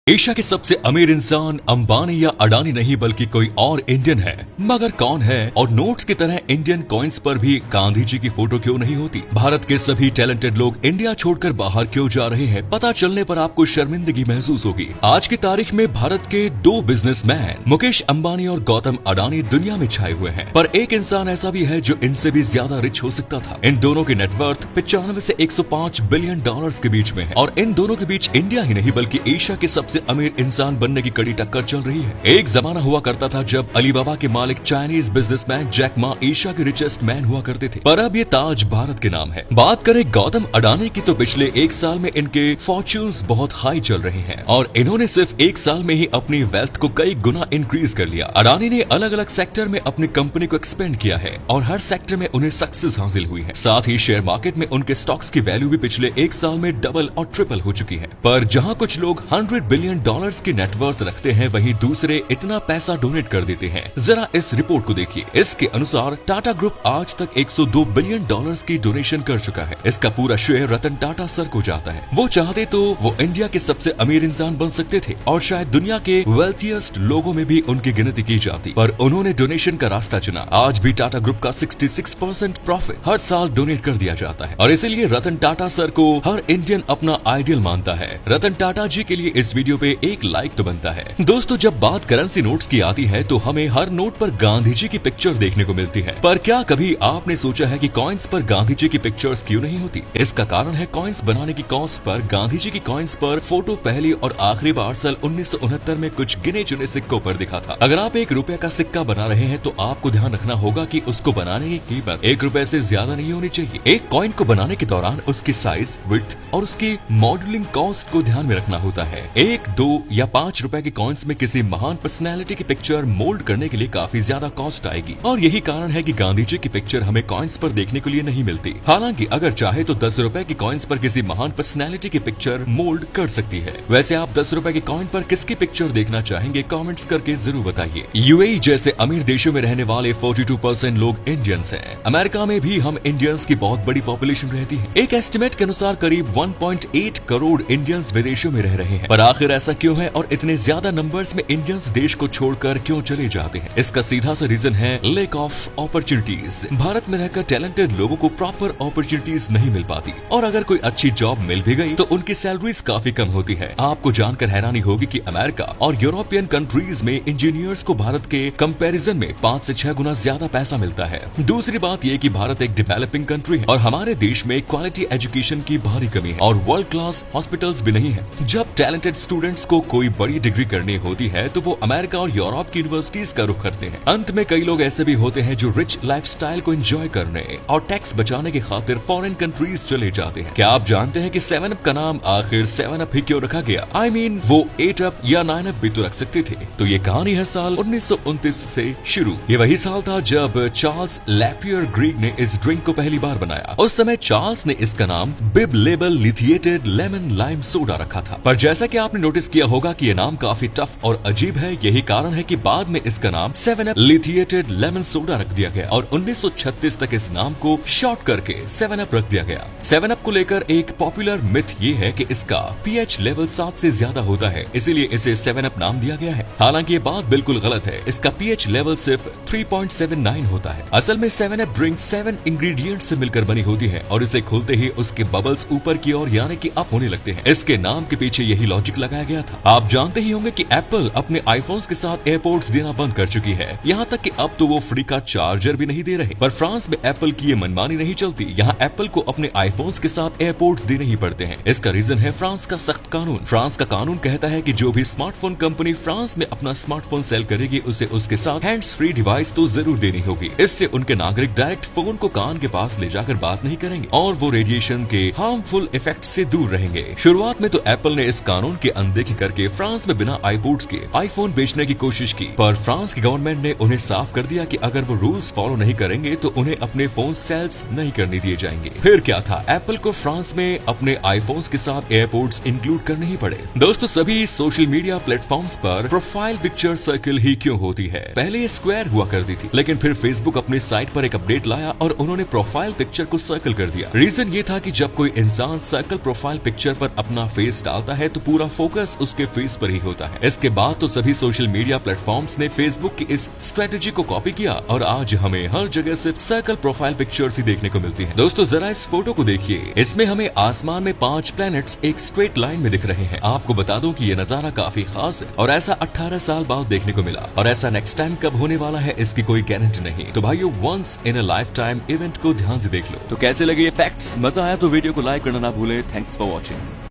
Asia के सबसे अमीर इंसान अंबानी या अडानी नहीं बल्कि कोई और इंडियन है। मगर कौन है और नोट्स की तरह इंडियन कॉइन्स पर भी गांधी जी की फोटो क्यों नहीं होती? भारत के सभी टैलेंटेड लोग इंडिया छोड़कर बाहर क्यों जा रहे हैं? पता चलने पर आपको शर्मिंदगी महसूस होगी। आज की तारीख में भारत के दो बिजनेसमैन मुकेश अंबानी और गौतम अडानी दुनिया में छाए हुए हैं, पर एक इंसान ऐसा भी है जो इनसे भी ज्यादा रिच हो सकता था। इन दोनों की नेटवर्थ 95 से 105 बिलियन डॉलर्स के बीच में है और इन दोनों के बीच इंडिया ही नहीं बल्कि एशिया के सबसे अमीर इंसान बनने की कड़ी टक्कर चल रही है। एक जमाना हुआ करता था जब अलीबाबा के मालिक Chinese businessman Jack Ma Asia के रिचेस्ट मैन हुआ करते थे, पर अब ये ताज भारत के नाम है। बात करें गौतम अडानी की तो पिछले एक साल में इनके फॉर्च्यून्स बहुत हाई चल रहे हैं और इन्होंने सिर्फ एक साल में ही अपनी वेल्थ को कई गुना इंक्रीज कर लिया। अडानी ने अलग अलग सेक्टर में अपनी कंपनी को एक्सपेंड किया है और हर सेक्टर में उन्हें सक्सेस हासिल हुई है। साथ ही शेयर मार्केट में उनके स्टॉक्स की वैल्यू भी पिछले एक साल में डबल और ट्रिपल हो चुकी है। पर जहां कुछ लोग 100 बिलियन डॉलर्स की नेटवर्थ रखते हैं, वहीं दूसरे इतना पैसा डोनेट कर देते हैं। जरा इस रिपोर्ट को देखिए। इसके अनुसार टाटा ग्रुप आज तक 102 बिलियन डॉलर्स की डोनेशन कर चुका है। इसका पूरा श्रेय रतन टाटा सर को जाता है। वो चाहते तो वो इंडिया के सबसे अमीर इंसान बन सकते थे और शायद दुनिया के वेल्थिएस्ट लोगों में भी उनकी गिनती की जाती, पर उन्होंने डोनेशन का रास्ता चुना। आज भी टाटा ग्रुप का 66% प्रॉफिट हर साल डोनेट कर दिया जाता है और इसीलिए रतन टाटा सर को हर इंडियन अपना आइडियल मानता है। रतन टाटा जी के लिए इस वीडियो पे एक लाइक तो बनता है। दोस्तों, जब बात करेंसी नोट्स की आती है तो हमें हर नोट पर गांधी जी की पिक्चर देखने को मिलती है, पर क्या कभी आपने सोचा है कि कॉइन्स पर गांधी जी की पिक्चर्स क्यों नहीं होती? इसका कारण है कॉइन्स बनाने की कॉस्ट पर गांधी जी की कॉइन्स पर फोटो पहली और आखिरी बार साल 1969 में कुछ गिने चुने सिक्कों पर दिखा था। अगर आप ₹1 का सिक्का बना रहे हैं तो आपको ध्यान रखना होगा कि उसको बनाने की कीमत ₹1 से ज्यादा नहीं होनी चाहिए। एक कॉइन को बनाने के दौरान उसकी साइज, विड्थ और उसकी मॉडलिंग कॉस्ट को ध्यान में रखना होता है। 1, 2 या ₹5 के कॉइन्स में किसी महान पर्सनैलिटी की पिक्चर मोल्ड करने के लिए काफी ज्यादा कॉस्ट आएगी और यही कारण है कि गांधी जी की पिक्चर हमें कॉइन्स पर देखने के लिए नहीं मिलती। हालांकि अगर चाहे तो ₹10 की कॉइन्स पर किसी महान पर्सनैलिटी की पिक्चर मोल्ड कर सकती है। वैसे आप ₹10 की कॉइन पर किसकी पिक्चर देखना चाहेंगे? कमेंट्स करके जरूर बताइए। यूएई जैसे अमीर देशों में रहने वाले 42% लोग इंडियंस हैं। अमेरिका में भी हम इंडियंस की बहुत बड़ी पॉपुलेशन रहती है। एक एस्टिमेट के अनुसार करीब 1.8 करोड़ इंडियंस विदेशों में रह रहे हैं। पर आखिर ऐसा क्यों है और इतने ज्यादा नंबर्स में इंडियंस देश को छोड़कर क्यों चले जाते हैं? इसका सीधा सा रीजन है लैक ऑफ अपॉर्चुनिटीज। भारत में रहकर टैलेंटेड लोगों को प्रॉपर अपॉर्चुनिटीज नहीं मिल पाती और अगर कोई अच्छी जॉब मिल भी गई तो उनकी सैलरीज काफी कम होती है। आपको जानकर हैरानी होगी कि अमेरिका और यूरोपियन कंट्रीज में इंजीनियर्स को भारत के कंपैरिजन में 5 से 6 गुना ज्यादा पैसा मिलता है। दूसरी बात यह कि भारत एक डेवलपिंग कंट्री है और हमारे देश में क्वालिटी एजुकेशन की भारी कमी है और वर्ल्ड क्लास हॉस्पिटल्स भी नहीं है। जब टैलेंटेड स्टूडेंट्स को कोई बड़ी डिग्री करनी होती है तो वो अमेरिका और यूरोप की यूनिवर्सिटीज का रुख करते हैं। अंत में कई लोग ऐसे भी होते हैं जो रिच लाइफस्टाइल को एंजॉय करने और टैक्स बचाने की खातिर फॉरेन कंट्रीज चले जाते हैं। क्या आप जानते हैं कि 7up का नाम आखिर 7up ही क्यों रखा गया? I mean, वो 8up या 9up भी तो रख सकते थे। तो ये कहानी है साल 1929 से शुरू। ये वही साल था जब चार्ल्स लैपियर ग्रीग ने इस ड्रिंक को पहली बार बनाया। उस समय चार्ल्स ने इसका नाम बिब लेबल लिथिएटेड लेमन लाइम सोडा रखा था, पर जैसा कि आपने नोटिस किया होगा कि ये नाम काफी टफ और अजीब है। यही कारण है कि बाद में इसका नाम 7up लिथिएटेड लेमन सोडा रख दिया गया और 1936 तक इस नाम को शॉर्ट करके 7up रख दिया गया। 7up को लेकर एक पॉपुलर मिथ ये है कि इसका pH लेवल 7 से ज्यादा होता है, इसीलिए इसे 7up नाम दिया गया है। हालांकि ये बात बिल्कुल गलत है। इसका pH लेवल सिर्फ 3.79 होता है। असल में 7up ड्रिंक 7 इंग्रेडिएंट से मिलकर बनी होती है और इसे खोलते ही उसके बबल्स ऊपर की ओर यानी कि अप होने लगते हैं। इसके नाम के पीछे यही लॉजिक लगाया गया था। आप जानते ही होंगे कि एप्पल अपने आईफोन्स के साथ एयरपोर्ट्स देना बंद कर चुकी है। यहाँ तक कि अब तो वो फ्री का चार्जर भी नहीं दे रहे। पर फ्रांस में एप्पल की ये मनमानी नहीं चलती। यहाँ एप्पल को अपने आईफोन्स के साथ एयरपोर्ट्स देने ही पड़ते हैं। इसका रीजन है फ्रांस का सख्त कानून। फ्रांस का कानून कहता है कि जो भी स्मार्टफोन कंपनी फ्रांस में अपना स्मार्टफोन सेल करेगी उसे उसके साथ हैंड्स फ्री डिवाइस तो जरूर देनी होगी। इससे उनके नागरिक डायरेक्ट फोन को कान के पास ले जाकर बात नहीं करेंगे और वो रेडिएशन के हार्मफुल इफेक्ट से दूर रहेंगे। शुरुआत में तो एप्पल ने इस कानून की अनदेखी करके फ्रांस में बिना आईपोर्ट्स के आईफोन बेचने की कोशिश की, पर फ्रांस की गवर्नमेंट ने उन्हें साफ कर दिया कि अगर वो रूल्स फॉलो नहीं करेंगे तो उन्हें अपने फोन सेल्स नहीं करने दिए जाएंगे। फिर क्या था, एप्पल को फ्रांस में अपने आईफोन्स के साथ एयरपोर्ट्स इंक्लूड करने ही पड़े। दोस्तों, सभी सोशल मीडिया प्लेटफॉर्म्स पर प्रोफाइल पिक्चर सर्किल ही क्यों होती है? पहले ये स्क्वायर हुआ करती थी, लेकिन फिर फेसबुक अपनी साइट पर एक अपडेट लाया और उन्होंने प्रोफाइल पिक्चर को सर्कल कर दिया। रीजन ये था कि जब कोई इंसान सर्कल प्रोफाइल पिक्चर पर अपना फेस डालता है तो पूरा फोकस फोकस उसके फेस पर ही होता है। इसके बाद तो सभी सोशल मीडिया प्लेटफॉर्म्स ने फेसबुक की इस स्ट्रेटेजी को कॉपी किया और आज हमें हर जगह सिर्फ सर्कल प्रोफाइल पिक्चर्स ही देखने को मिलती है। दोस्तों जरा इस फोटो को देखिए, इसमें हमें आसमान में 5 प्लैनेट्स एक स्ट्रेट लाइन में दिख रहे हैं। आपको बता दूं कि ये नजारा काफी खास है और ऐसा 18 साल बाद देखने को मिला, और ऐसा नेक्स्ट टाइम कब होने वाला है इसकी कोई गारंटी नहीं। तो भाइयों, once in a lifetime event को ध्यान से देख लो। तो कैसे लगे ये फैक्ट्स? मजा आया तो वीडियो को लाइक करना ना भूले। Thanks for watching.